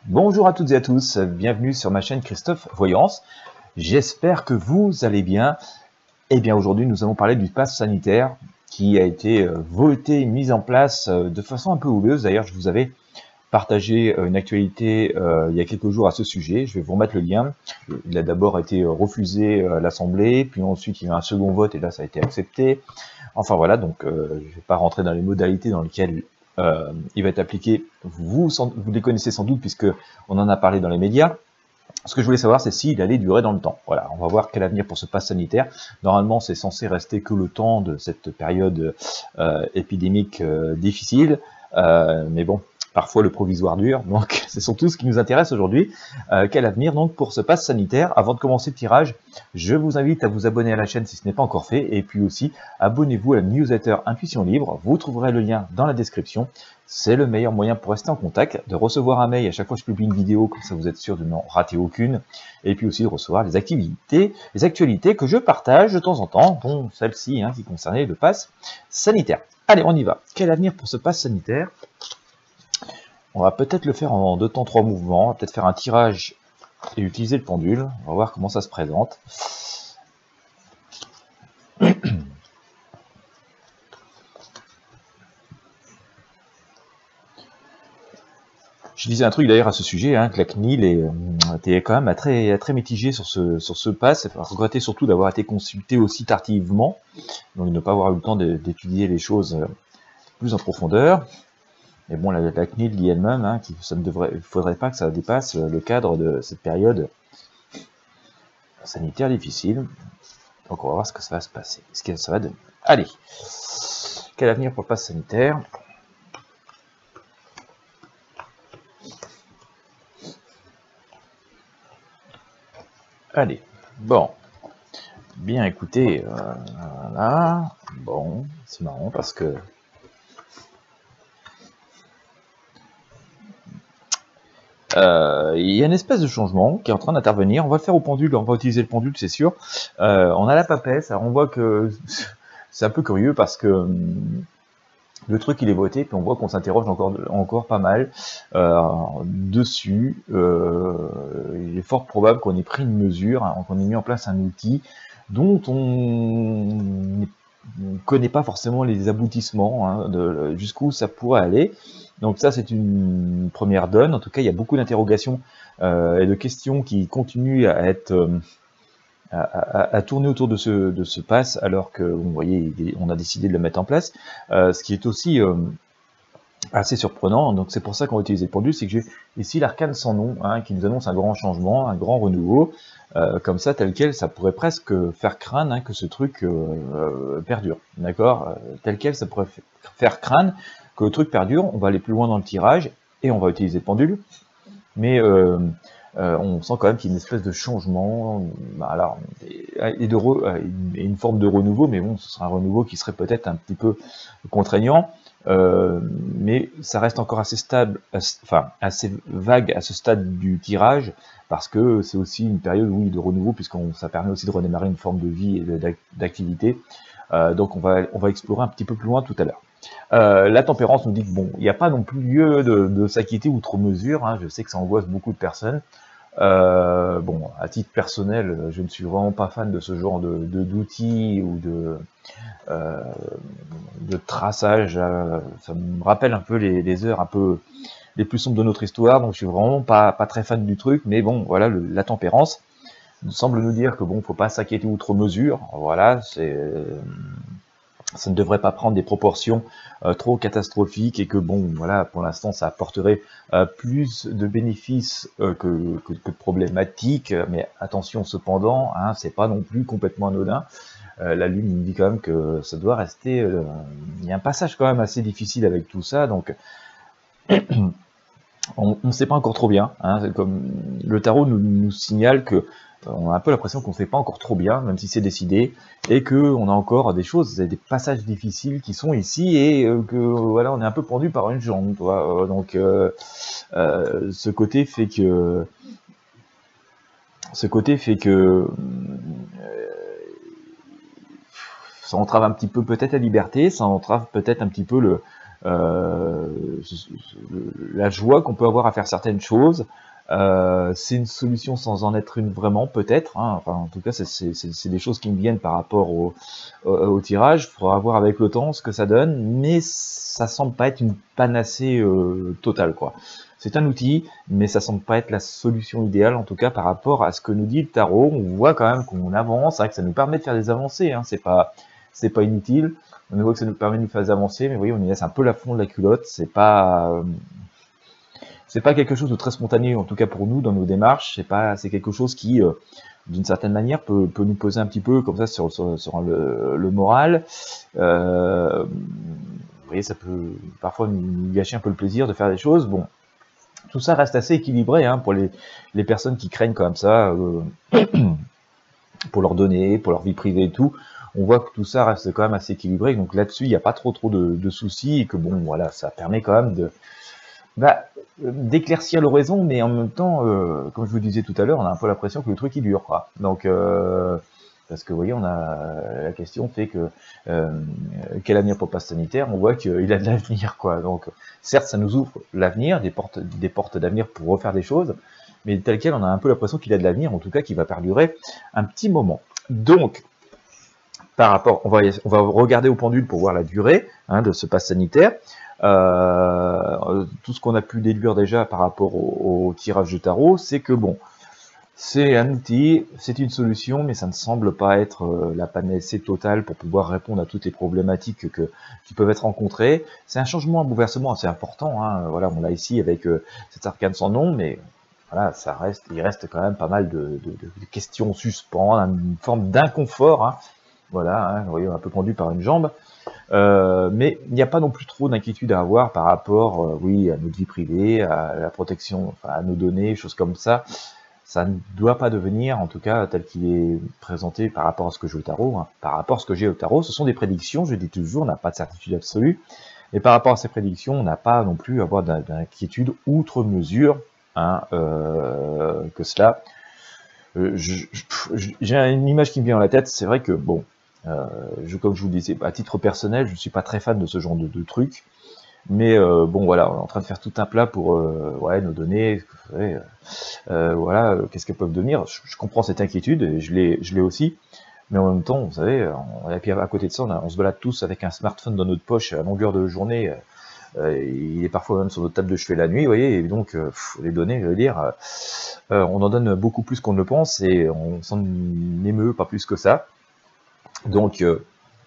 Bonjour à toutes et à tous, bienvenue sur ma chaîne Christophe Voyance. J'espère que vous allez bien. Eh bien aujourd'hui nous allons parler du pass sanitaire qui a été voté, mis en place de façon un peu houleuse. D'ailleurs je vous avais partagé une actualité il y a quelques jours à ce sujet. Je vais vous remettre le lien. Il a d'abord été refusé à l'Assemblée, puis ensuite il y a eu un second vote et là ça a été accepté. Enfin voilà, donc je ne vais pas rentrer dans les modalités dans lesquelles il va être appliqué. Vous les connaissez sans doute puisque on en a parlé dans les médias. Ce que je voulais savoir, c'est s'il allait durer dans le temps. Voilà, on va voir quel avenir pour ce pass sanitaire. Normalement, c'est censé rester que le temps de cette période épidémique difficile. Mais bon, parfois le provisoire dure. Donc, c'est surtout ce qui nous intéresse aujourd'hui. Quel avenir donc pour ce pass sanitaire? Avant de commencer le tirage, je vous invite à vous abonner à la chaîne si ce n'est pas encore fait. Et puis aussi, abonnez-vous à la newsletter Intuition Libre. Vous trouverez le lien dans la description. C'est le meilleur moyen pour rester en contact, de recevoir un mail à chaque fois que je publie une vidéo, comme ça vous êtes sûr de n'en rater aucune, et puis aussi de recevoir les actualités que je partage de temps en temps, dont celle-ci qui concernait le pass sanitaire. Allez, on y va. Quel avenir pour ce pass sanitaire? On va peut-être le faire en 2 temps 3 mouvements, on va peut-être faire un tirage et utiliser le pendule, on va voir comment ça se présente. Je disais un truc d'ailleurs à ce sujet, que la CNIL était quand même très mitigée sur ce pass. Il faut regretter surtout d'avoir été consulté aussi tardivement, donc de ne pas avoir eu le temps d'étudier les choses plus en profondeur. Mais bon, la CNIL dit elle-même qu'il ne faudrait pas que ça dépasse le cadre de cette période sanitaire difficile. Donc on va voir ce que ça va se passer, ce que ça va donner. Allez, quel avenir pour le pass sanitaire? Allez, bon, bien écoutez, voilà, bon, c'est marrant parce que il y a une espèce de changement qui est en train d'intervenir. On va le faire au pendule, on va utiliser le pendule, c'est sûr. On a la papesse, alors on voit que c'est un peu curieux parce que le truc il est voté, puis on voit qu'on s'interroge encore pas mal dessus. Il est fort probable qu'on ait pris une mesure, qu'on ait mis en place un outil dont on ne connaît pas forcément les aboutissements, jusqu'où ça pourrait aller. Donc ça c'est une première donne. En tout cas il y a beaucoup d'interrogations et de questions qui continuent à être à tourner autour de ce pass, alors que vous voyez on a décidé de le mettre en place, ce qui est aussi assez surprenant. Donc c'est pour ça qu'on va utiliser le pendule, c'est que j'ai ici l'arcane sans nom qui nous annonce un grand changement, un grand renouveau, comme ça tel quel, ça pourrait presque faire craindre que ce truc perdure, d'accord, tel quel ça pourrait faire craindre que le truc perdure. On va aller plus loin dans le tirage et on va utiliser le pendule, mais on sent quand même qu'il y a une espèce de changement, alors, et une forme de renouveau, mais bon, ce sera un renouveau qui serait peut-être un petit peu contraignant, mais ça reste encore assez stable, enfin assez vague à ce stade du tirage, parce que c'est aussi une période de renouveau, ça permet aussi de redémarrer une forme de vie et d'activité. Donc on va explorer un petit peu plus loin tout à l'heure. La tempérance nous dit que bon, il n'y a pas non plus lieu de s'inquiéter outre mesure, je sais que ça angoisse beaucoup de personnes. Bon, à titre personnel, je ne suis vraiment pas fan de ce genre d'outils ou de traçage. Ça me rappelle un peu les heures un peu les plus sombres de notre histoire, donc je suis vraiment pas très fan du truc. Mais bon, voilà, la tempérance semble nous dire que bon, faut pas s'inquiéter outre mesure. Voilà, ça ne devrait pas prendre des proportions trop catastrophiques, et que bon, voilà, pour l'instant, ça apporterait plus de bénéfices que de problématiques. Mais attention cependant, c'est pas non plus complètement anodin. La Lune nous dit quand même que ça doit rester. Il y a un passage quand même assez difficile avec tout ça, donc on ne sait pas encore trop bien. Comme le tarot nous signale que on a un peu l'impression qu'on ne fait pas encore trop bien, même si c'est décidé, et que on a encore des choses, des passages difficiles qui sont ici, et que voilà, on est un peu pendu par une jambe, donc ce côté fait que ça entrave un petit peu peut-être la liberté, ça entrave peut-être un petit peu la joie qu'on peut avoir à faire certaines choses. C'est une solution sans en être une vraiment, peut-être. Hein. Enfin, en tout cas, c'est des choses qui me viennent par rapport au tirage. Il faudra voir avec le temps ce que ça donne, mais ça semble pas être une panacée totale, quoi. C'est un outil, mais ça semble pas être la solution idéale, en tout cas par rapport à ce que nous dit le tarot. On voit quand même qu'on avance, hein, que ça nous permet de faire des avancées. Hein. C'est pas inutile. On voit que ça nous permet de nous faire des avancées, mais vous voyez, on y laisse un peu la fond de la culotte. C'est pas quelque chose de très spontané, en tout cas pour nous, dans nos démarches. C'est quelque chose qui, d'une certaine manière, peut nous poser un petit peu comme ça sur le moral. Vous voyez, ça peut parfois nous gâcher un peu le plaisir de faire des choses. Bon, tout ça reste assez équilibré hein, pour les personnes qui craignent comme ça, pour leurs données, pour leur vie privée et tout. On voit que tout ça reste quand même assez équilibré. Donc là-dessus, il n'y a pas trop de soucis et que bon, voilà, ça permet quand même d'éclaircir l'horizon, mais en même temps, comme je vous disais tout à l'heure, on a un peu l'impression que le truc il dure, quoi. Donc, parce que vous voyez, on a la question fait que quel avenir pour le pass sanitaire, on voit qu'il a de l'avenir, quoi. Donc, certes, ça nous ouvre l'avenir, des portes d'avenir pour refaire des choses, mais tel quel, on a un peu l'impression qu'il a de l'avenir, en tout cas, qui va perdurer un petit moment. Donc, par rapport, on va regarder au pendule pour voir la durée hein, de ce pass sanitaire. Tout ce qu'on a pu déduire déjà par rapport au tirage de tarot, c'est que bon, c'est un outil, c'est une solution, mais ça ne semble pas être la panacée totale pour pouvoir répondre à toutes les problématiques qui peuvent être rencontrées. C'est un changement, un bouleversement assez important. Hein. Voilà, on l'a ici avec cet arcane sans nom, mais voilà, il reste quand même pas mal de questions en suspens, une forme d'inconfort. Hein. Voilà, hein, vous voyez, un peu pendu par une jambe. Mais il n'y a pas non plus trop d'inquiétude à avoir par rapport, oui, à notre vie privée, à la protection, enfin, à nos données, choses comme ça. Ça ne doit pas devenir, en tout cas, tel qu'il est présenté par rapport à ce que j'ai au tarot. Hein. Par rapport à ce que j'ai au tarot, ce sont des prédictions, je dis toujours, on n'a pas de certitude absolue. Et par rapport à ces prédictions, on n'a pas non plus à avoir d'inquiétude outre mesure hein, que cela. J'ai une image qui me vient dans la tête, c'est vrai que, bon, comme je vous le disais, à titre personnel, je ne suis pas très fan de ce genre de trucs, mais bon voilà, on est en train de faire tout un plat pour ouais, nos données, voilà, qu'est-ce qu'elles peuvent devenir. Je comprends cette inquiétude, et je l'ai aussi, mais en même temps, vous savez, et puis à côté de ça, on se balade tous avec un smartphone dans notre poche à longueur de journée, il est parfois même sur notre table de chevet la nuit, vous voyez, et donc les données, je veux dire, on en donne beaucoup plus qu'on ne le pense, et on s'en émeut pas plus que ça. Donc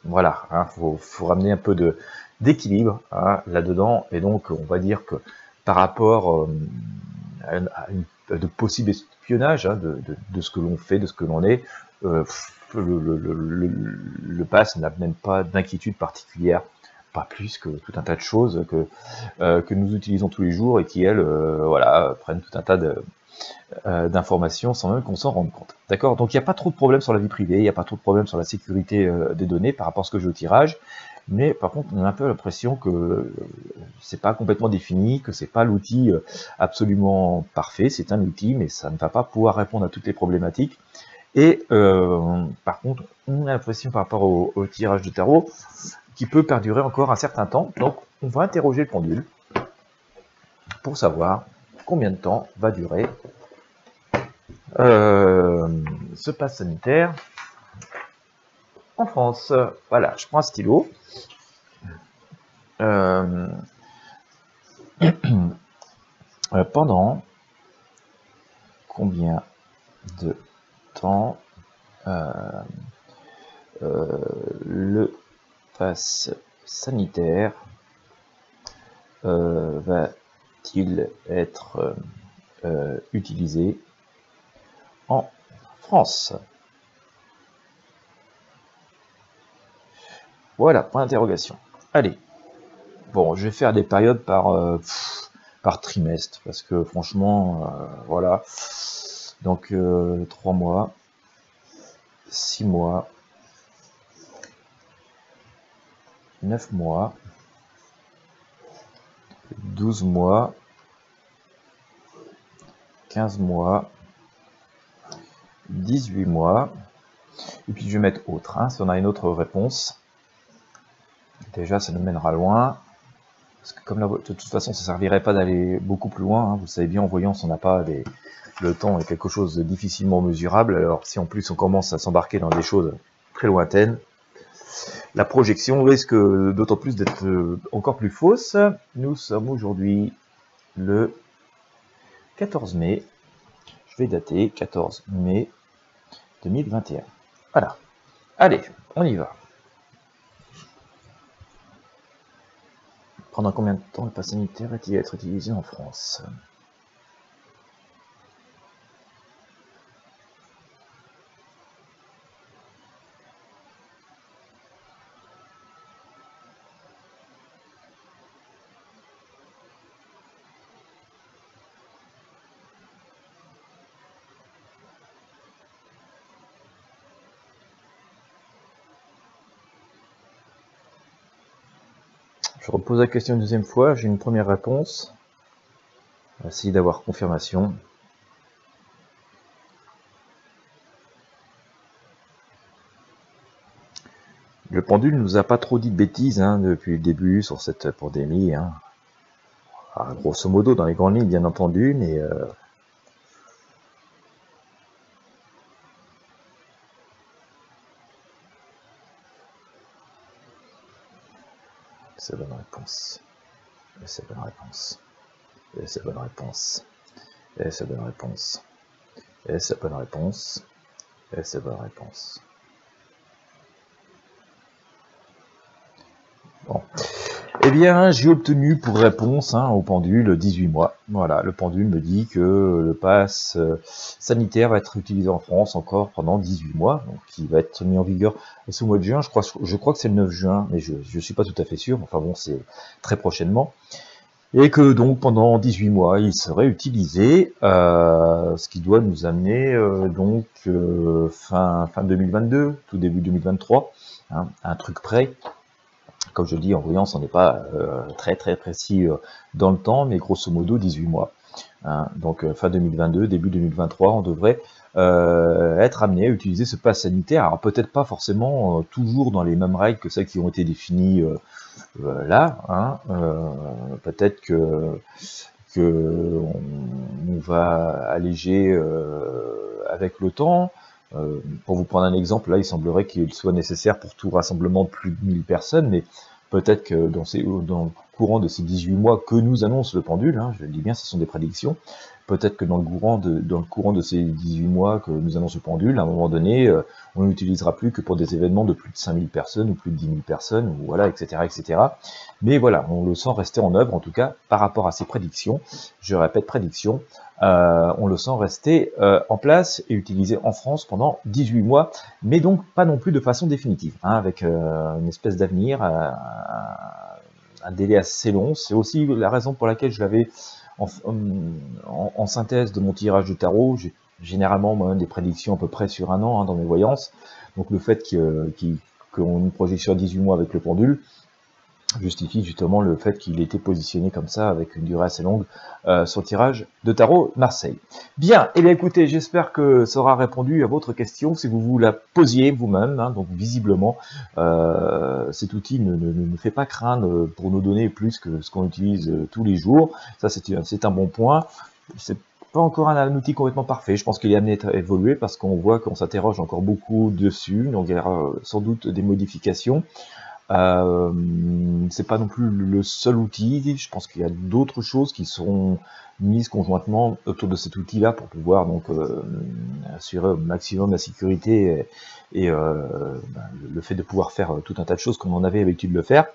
voilà, hein, faut ramener un peu d'équilibre hein, là-dedans, et donc on va dire que par rapport de possible espionnage hein, de ce que l'on fait, de ce que l'on est, le pass n'a même pas d'inquiétude particulière, pas plus que tout un tas de choses que nous utilisons tous les jours et qui, elles, voilà, prennent tout un tas d'informations sans même qu'on s'en rende compte. D'accord? Donc il n'y a pas trop de problèmes sur la vie privée, il n'y a pas trop de problèmes sur la sécurité des données par rapport à ce que j'ai au tirage, mais par contre on a un peu l'impression que c'est pas complètement défini, que c'est pas l'outil absolument parfait, c'est un outil, mais ça ne va pas pouvoir répondre à toutes les problématiques. Et par contre, on a l'impression par rapport au tirage de tarot qui peut perdurer encore un certain temps, donc on va interroger le pendule pour savoir combien de temps va durer ce pass sanitaire en France. Voilà, je prends un stylo. Pendant combien de temps le pass sanitaire va-t-il être utilisé en France? Voilà, point d'interrogation. Allez, bon, je vais faire des périodes par trimestre, parce que franchement, voilà. Donc, 3 mois, 6 mois, 9 mois, 12 mois, 15 mois, 18 mois, et puis je vais mettre autre, hein, si on a une autre réponse. Déjà, ça nous mènera loin. parce que comme de toute façon ça servirait pas d'aller beaucoup plus loin, hein, vous savez bien en voyance on n'a pas le temps est quelque chose de difficilement mesurable, alors si en plus on commence à s'embarquer dans des choses très lointaines, la projection risque d'autant plus d'être encore plus fausse. Nous sommes aujourd'hui le 14 mai, je vais dater 14 mai 2021. Voilà, allez, on y va. Pendant combien de temps le pass sanitaire va-t-il être utilisé en France ? Je repose la question une deuxième fois, j'ai une première réponse. On va essayer d'avoir confirmation. Le pendule ne nous a pas trop dit de bêtises hein, depuis le début sur cette pandémie. Hein. Alors, grosso modo, dans les grandes lignes, bien entendu, mais... C'est la bonne réponse. Et c'est la bonne réponse. Et c'est la bonne réponse. Et c'est la bonne réponse. Et c'est la bonne réponse. Et c'est la bonne réponse. Bon. Eh bien, j'ai obtenu pour réponse hein, au pendule 18 mois. Voilà, le pendule me dit que le pass sanitaire va être utilisé en France encore pendant 18 mois, donc il va être mis en vigueur ce mois de juin. Je crois que c'est le 9 juin, mais je ne suis pas tout à fait sûr. Enfin bon, c'est très prochainement. Et que donc pendant 18 mois, il serait utilisé, ce qui doit nous amener donc fin 2022, tout début 2023, hein, un truc près. Comme je le dis, en voyance, on n'est pas très précis dans le temps, mais grosso modo 18 mois. Hein. Donc fin 2022, début 2023, on devrait être amené à utiliser ce pass sanitaire. Alors peut-être pas forcément toujours dans les mêmes règles que celles qui ont été définies là. Hein. Peut-être que on va alléger avec le temps. Pour vous prendre un exemple, là, il semblerait qu'il soit nécessaire pour tout rassemblement de plus de 1000 personnes, mais peut-être que dans le courant de ces 18 mois que nous annonce le pendule, hein, je le dis bien, ce sont des prédictions, peut-être que dans le courant de ces 18 mois que nous annonce le pendule, à un moment donné, on n'utilisera plus que pour des événements de plus de 5000 personnes ou plus de 10 000 personnes, ou voilà, etc., etc. Mais voilà, on le sent rester en œuvre, en tout cas, par rapport à ces prédictions. Je répète, prédictions. On le sent rester en place et utilisé en France pendant 18 mois, mais donc pas non plus de façon définitive, hein, avec une espèce d'avenir, un délai assez long. C'est aussi la raison pour laquelle je l'avais en synthèse de mon tirage de tarot. J'ai généralement moi, des prédictions à peu près sur un an hein, dans mes voyances, donc le fait qu'on ait une projection à 18 mois avec le pendule, justifie justement le fait qu'il ait été positionné comme ça, avec une durée assez longue, sur le tirage de tarot Marseille. Bien, et bien écoutez, j'espère que ça aura répondu à votre question, si vous vous la posiez vous-même, hein, donc visiblement, cet outil ne fait pas craindre pour nos données plus que ce qu'on utilise tous les jours, ça c'est un bon point. C'est pas encore un outil complètement parfait, je pense qu'il est amené à évoluer, parce qu'on voit qu'on s'interroge encore beaucoup dessus, donc il y aura sans doute des modifications. C'est pas non plus le seul outil, je pense qu'il y a d'autres choses qui seront mises conjointement autour de cet outil-là pour pouvoir donc assurer au maximum la sécurité et le fait de pouvoir faire tout un tas de choses comme on avait l'habitude de le faire.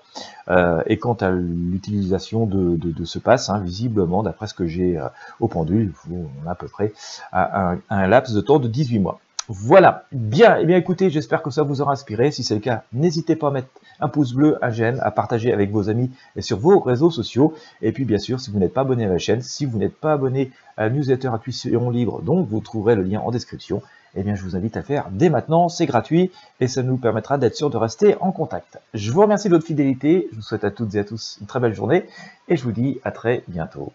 Et quant à l'utilisation de ce pass, hein, visiblement, d'après ce que j'ai au pendule, on a à peu près un laps de temps de 18 mois. Voilà, bien, et bien écoutez, j'espère que ça vous aura inspiré. Si c'est le cas, n'hésitez pas à mettre un pouce bleu, un j'aime, à partager avec vos amis et sur vos réseaux sociaux. Et puis bien sûr, si vous n'êtes pas abonné à la chaîne, si vous n'êtes pas abonné à la newsletter Intuition Libre, dont vous trouverez le lien en description, eh bien je vous invite à le faire dès maintenant, c'est gratuit et ça nous permettra d'être sûr de rester en contact. Je vous remercie de votre fidélité, je vous souhaite à toutes et à tous une très belle journée et je vous dis à très bientôt.